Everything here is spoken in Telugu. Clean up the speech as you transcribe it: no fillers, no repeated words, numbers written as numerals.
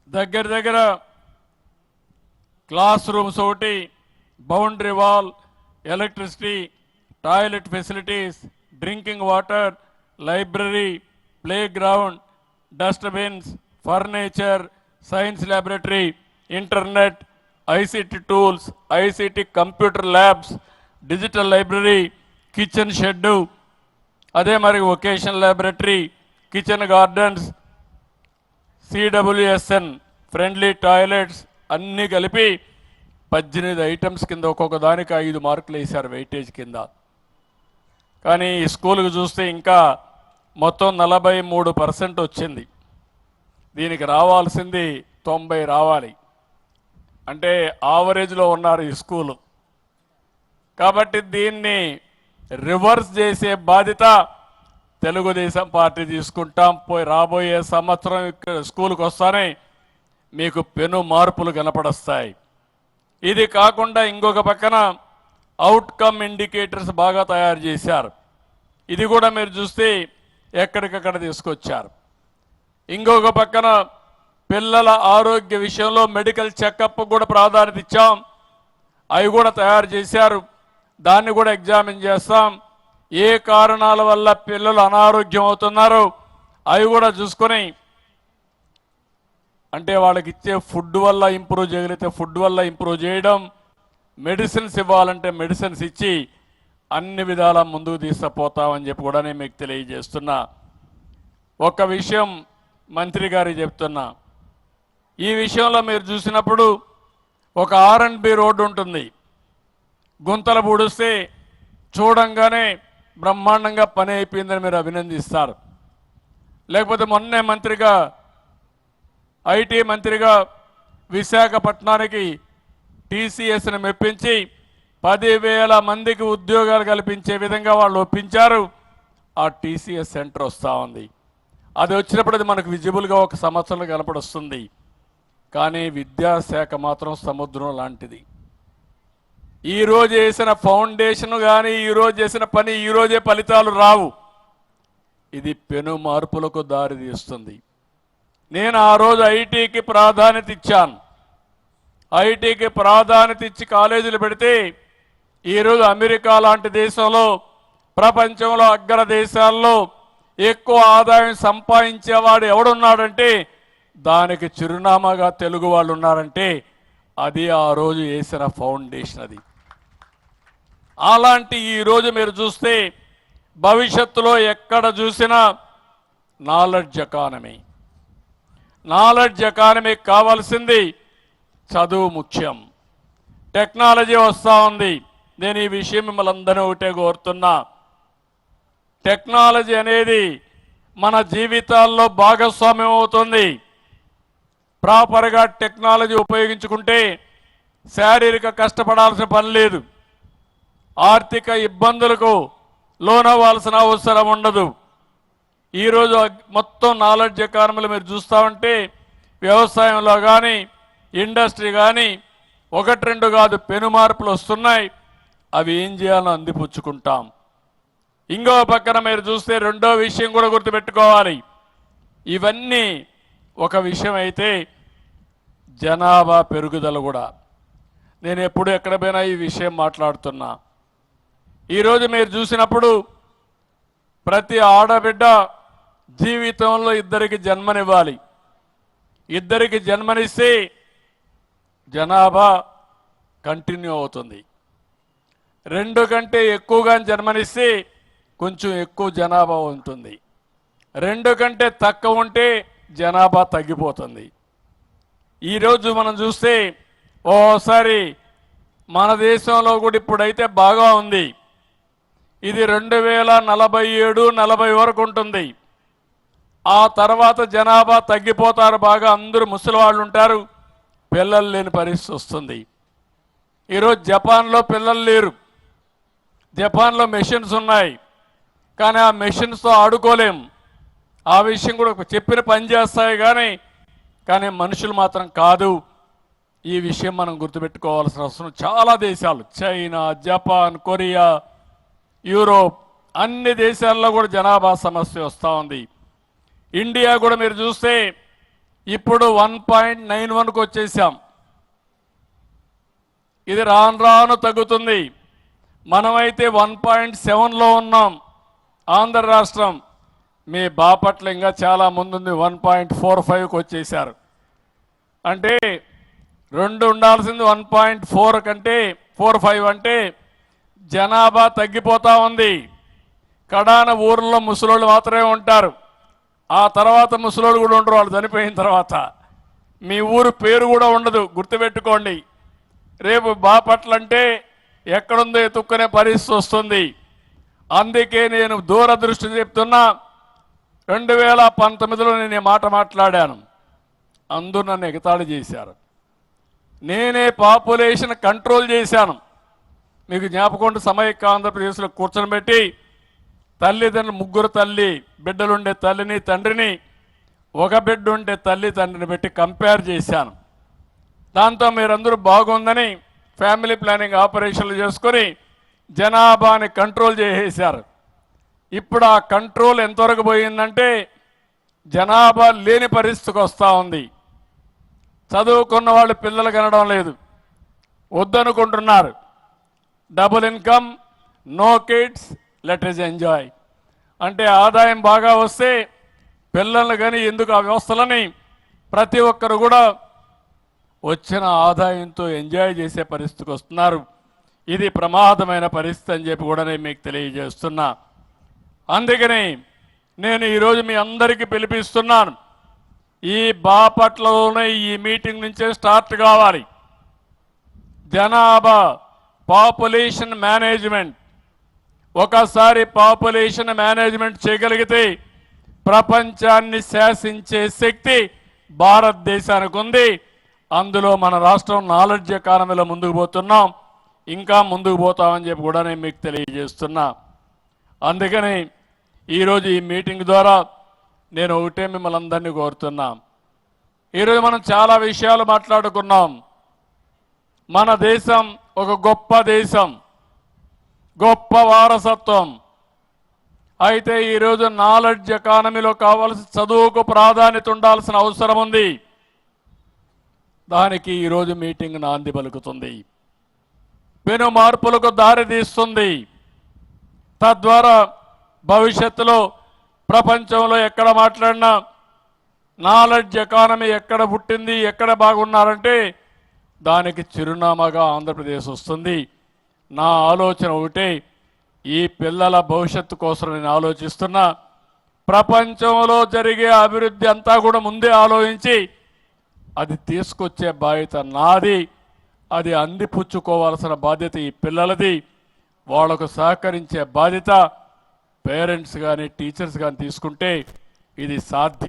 దగ్గర దగ్గర క్లాస్ రూమ్స్ ఒకటి, boundary wall, electricity, toilet facilities, drinking water, library, play ground, dustbins, furniture, science laboratory, internet, ICT tools, ICT computer labs, digital library, kitchen shed, అదే మరి vocational laboratory, kitchen gardens, CWSN friendly toilets అన్నీ కలిపి 18 ఐటమ్స్ కింద ఒక్కొక్క దానికి 5 మార్కులు వేశారు వెయిటేజ్ కింద. కానీ ఈ స్కూల్కి చూస్తే ఇంకా మొత్తం 43% వచ్చింది. దీనికి రావాల్సింది 90 రావాలి. అంటే ఆవరేజ్లో ఉన్నారు ఈ స్కూలు. కాబట్టి దీన్ని రివర్స్ చేసే బాధ్యత తెలుగుదేశం పార్టీ తీసుకుంటాం. రాబోయే సంవత్సరం ఇక్కడ స్కూల్కి వస్తానే మీకు పెను మార్పులు కనపడొస్తాయి. ఇది కాకుండా ఇంకొక పక్కన అవుట్కమ్ ఇండికేటర్స్ బాగా తయారు చేశారు. ఇది కూడా మీరు చూస్తే ఎక్కడికక్కడ తీసుకొచ్చారు. ఇంకొక పక్కన పిల్లల ఆరోగ్య విషయంలో మెడికల్ చెకప్ కూడా ప్రాధాన్యత ఇచ్చాం. అవి కూడా తయారు చేశారు. దాన్ని కూడా ఎగ్జామిన్ చేస్తాం. ఏ కారణాల వల్ల పిల్లలు అనారోగ్యం అవుతున్నారో అవి కూడా చూసుకొని, అంటే వాళ్ళకి ఇచ్చే ఫుడ్ వల్ల ఇంప్రూవ్ చేయగలిగితే ఫుడ్ వల్ల ఇంప్రూవ్ చేయడం, మెడిసిన్స్ ఇవ్వాలంటే మెడిసిన్స్ ఇచ్చి అన్ని విధాల ముందుకు తీసుకుపోతామని చెప్పి కూడా నేను మీకు తెలియజేస్తున్నా. ఒక విషయం మంత్రి గారికి చెప్తున్నా. ఈ విషయంలో మీరు చూసినప్పుడు ఒక R&B రోడ్డు ఉంటుంది. గుంతలు పూడిస్తే చూడంగానే బ్రహ్మాండంగా పని అయిపోయిందని మీరు అభినందిస్తారు. లేకపోతే మొన్నే మంత్రిగా, ఐటీ మంత్రిగా విశాఖపట్నానికి TCSని మెప్పించి 10,000 మందికి ఉద్యోగాలు కల్పించే విధంగా వాళ్ళు ఒప్పించారు. ఆ TCS సెంటర్ వస్తూ ఉంది. అది వచ్చినప్పుడు అది మనకు విజిబుల్గా ఒక సంవత్సరంలో కనపడొస్తుంది. కానీ విద్యాశాఖ మాత్రం సముద్రం లాంటిది. ఈరోజు చేసిన ఫౌండేషన్ కానీ ఈరోజు చేసిన పని ఈరోజే ఫలితాలు రావు. ఇది పెను మార్పులకు దారి తీస్తుంది. నేను ఆ రోజు ఐటీకి ప్రాధాన్యత ఇచ్చాను. ఐటీకి ప్రాధాన్యత ఇచ్చి కాలేజీలు పెడితే ఈరోజు అమెరికా లాంటి దేశంలో, ప్రపంచంలో అగ్ర దేశాల్లో ఎక్కువ ఆదాయం సంపాదించేవాడు ఎవడున్నాడంటే దానికి చిరునామాగా తెలుగు వాళ్ళు ఉన్నారంటే అది ఆ రోజు వేసిన ఫౌండేషన్. అది అలాంటి ఈరోజు మీరు చూస్తే భవిష్యత్తులో ఎక్కడ చూసినా నాలెడ్జ్ ఎకానమీ. నాలెడ్జ్ ఎకానమీకి కావాల్సింది చదువు ముఖ్యం. టెక్నాలజీ వస్తూ ఉంది. నేను ఈ విషయం మిమ్మల్ని అందరూ ఒకటే కోరుతున్నా. టెక్నాలజీ అనేది మన జీవితాల్లో భాగస్వామ్యం అవుతుంది. ప్రాపర్గా టెక్నాలజీ ఉపయోగించుకుంటే శారీరక కష్టపడాల్సిన పని లేదు. ఆర్థిక ఇబ్బందులకు లోనవ్వాల్సిన అవసరం ఉండదు. ఈరోజు మొత్తం నాలెడ్జ్ ఎకానమీలో మీరు చూస్తూ ఉంటే వ్యవసాయంలో కానీ ఇండస్ట్రీ కానీ 1-2 కాదు పెను మార్పులు వస్తున్నాయి. అవి ఏం చేయాలో అందిపుచ్చుకుంటాం. ఇంకో పక్కన మీరు చూస్తే రెండో విషయం కూడా గుర్తుపెట్టుకోవాలి. ఇవన్నీ ఒక విషయం అయితే జనాభా పెరుగుదల కూడా. నేను ఎప్పుడు ఎక్కడ పోయినా ఈ విషయం మాట్లాడుతున్నా. ఈరోజు మీరు చూసినప్పుడు ప్రతి ఆడబిడ్డ జీవితంలో 2కి జన్మనివ్వాలి. 2కి జన్మనిస్తే జనాభా కంటిన్యూ అవుతుంది. 2 కంటే ఎక్కువగా జన్మనిస్తే కొంచెం ఎక్కువ జనాభా ఉంటుంది. 2 కంటే తక్కువ ఉంటే జనాభా తగ్గిపోతుంది. ఈరోజు మనం చూస్తే ఓసారి మన దేశంలో కూడా ఇప్పుడైతే బాగా ఉంది. ఇది 2047-40 వరకు ఉంటుంది. ఆ తర్వాత జనాభా తగ్గిపోతారు. బాగా అందరూ ముసలి వాళ్ళు ఉంటారు. పిల్లలు లేని పరిస్థితి వస్తుంది. ఈరోజు జపాన్లో పిల్లలు లేరు. జపాన్లో మెషిన్స్ ఉన్నాయి. కానీ ఆ మెషిన్స్తో ఆడుకోలేం. ఆ విషయం కూడా చెప్పిన పని చేస్తాయి కానీ మనుషులు మాత్రం కాదు. ఈ విషయం మనం గుర్తుపెట్టుకోవాల్సిన అవసరం. చాలా దేశాలు, చైనా, జపాన్, కొరియా, యూరోప్ అన్ని దేశాల్లో కూడా జనాభా సమస్య వస్తూ ఉంది. ఇండియా కూడా మీరు చూస్తే ఇప్పుడు 1.91కు వచ్చేసాం. ఇది రాను రాను తగ్గుతుంది. మనమైతే 1.7లో ఉన్నాం. ఆంధ్ర రాష్ట్రం, మీ బాపట్ల ఇంకా చాలా ముందుంది, 1.45కు వచ్చేసారు. అంటే రెండు ఉండాల్సింది 1.4 కంటే 45 అంటే జనాభా తగ్గిపోతా ఉంది. కడాన ఊర్లో ముసలోళ్ళు మాత్రమే ఉంటారు. ఆ తర్వాత ముసలోళ్ళు కూడా ఉండరు, వాళ్ళు చనిపోయిన తర్వాత. మీ ఊరు పేరు కూడా ఉండదు, గుర్తుపెట్టుకోండి. రేపు బాపట్ల అంటే ఎక్కడుందో ఎత్తుక్కునే పరిస్థితి వస్తుంది. అందుకే నేను దూరదృష్టి చెప్తున్నా. 2019లో నేను ఈ మాట మాట్లాడాను, అందరూ నన్ను ఎగతాళి చేశారు. నేనే పాపులేషన్ కంట్రోల్ చేశాను. మీకు జ్ఞాపకం, సమైక్య ఆంధ్రప్రదేశ్లో కూర్చొని పెట్టి తల్లిదండ్రులు ముగ్గురు బిడ్డలుండే తల్లిని తండ్రిని, ఒక బిడ్డ ఉండే తల్లి తండ్రిని పెట్టి కంపేర్ చేశాను. దాంతో మీరందరూ బాగుందని ఫ్యామిలీ ప్లానింగ్ ఆపరేషన్లు చేసుకొని జనాభాని కంట్రోల్ చేసేశారు. ఇప్పుడు ఆ కంట్రోల్ ఎంతవరకు పోయిందంటే జనాభా లేని పరిస్థితికి వస్తూ ఉంది. చదువుకున్న వాళ్ళు పిల్లలు కనడం లేదు, వద్దనుకుంటున్నారు. Double income, no kids, let us enjoy అంటే ఆదాయం బాగా వస్తే పిల్లలు కానీ ఎందుకు ఆ వ్యవస్థలని ప్రతి ఒక్కరు కూడా వచ్చిన ఆదాయంతో ఎంజాయ్ చేసే పరిస్థితికి వస్తున్నారు. ఇది ప్రమాదమైన పరిస్థితి అని చెప్పి కూడా నేను మీకు తెలియజేస్తున్నా. అందుకని నేను ఈరోజు మీ అందరికీ పిలిపిస్తున్నాను. ఈ బాపట్లలోనే ఈ మీటింగ్ నుంచే స్టార్ట్ కావాలి. జనాభా పాపులేషన్ మేనేజ్మెంట్, ఒకసారి పాపులేషన్ మేనేజ్మెంట్ చేయగలిగితే ప్రపంచాన్ని శాసించే శక్తి భారతదేశానికి ఉంది. అందులో మన రాష్ట్రం నాలెడ్జ్ ఎకానమీలో ముందుకు పోతున్నాం, ఇంకా ముందుకు పోతామని చెప్పి కూడా నేను మీకు తెలియజేస్తున్నా. అందుకని ఈరోజు ఈ మీటింగ్ ద్వారా నేను ఒకటే మిమ్మల్ని అందరినీ కోరుతున్నా. ఈరోజు మనం చాలా విషయాలు మాట్లాడుకున్నాం. మన దేశం ఒక గొప్ప దేశం, గొప్ప వారసత్వం. అయితే ఈరోజు నాలెడ్జ్ ఎకానమీలో కావాల్సిన చదువుకు ప్రాధాన్యత ఉండాల్సిన అవసరం ఉంది. దానికి ఈరోజు మీటింగ్ నాంది పలుకుతుంది, పెను మార్పులకు దారి తీస్తుంది. తద్వారా భవిష్యత్తులో ప్రపంచంలో ఎక్కడ మాట్లాడినా నాలెడ్జ్ ఎకానమీ ఎక్కడ పుట్టింది, ఎక్కడ బాగున్నారంటే దానికి చిరునామాగా ఆంధ్రప్రదేశ్ వస్తుంది. నా ఆలోచన ఒకటే, ఈ పిల్లల భవిష్యత్తు కోసం నేను ఆలోచిస్తున్నా. ప్రపంచంలో జరిగే అభివృద్ధి అంతా కూడా ముందే ఆలోచించి అది తీసుకొచ్చే బాధ్యత నాది. అది అందిపుచ్చుకోవాల్సిన బాధ్యత ఈ పిల్లలది. వాళ్లకు సహకరించే బాధ్యత పేరెంట్స్ కానీ టీచర్స్ కానీ తీసుకుంటే ఇది సాధ్యం.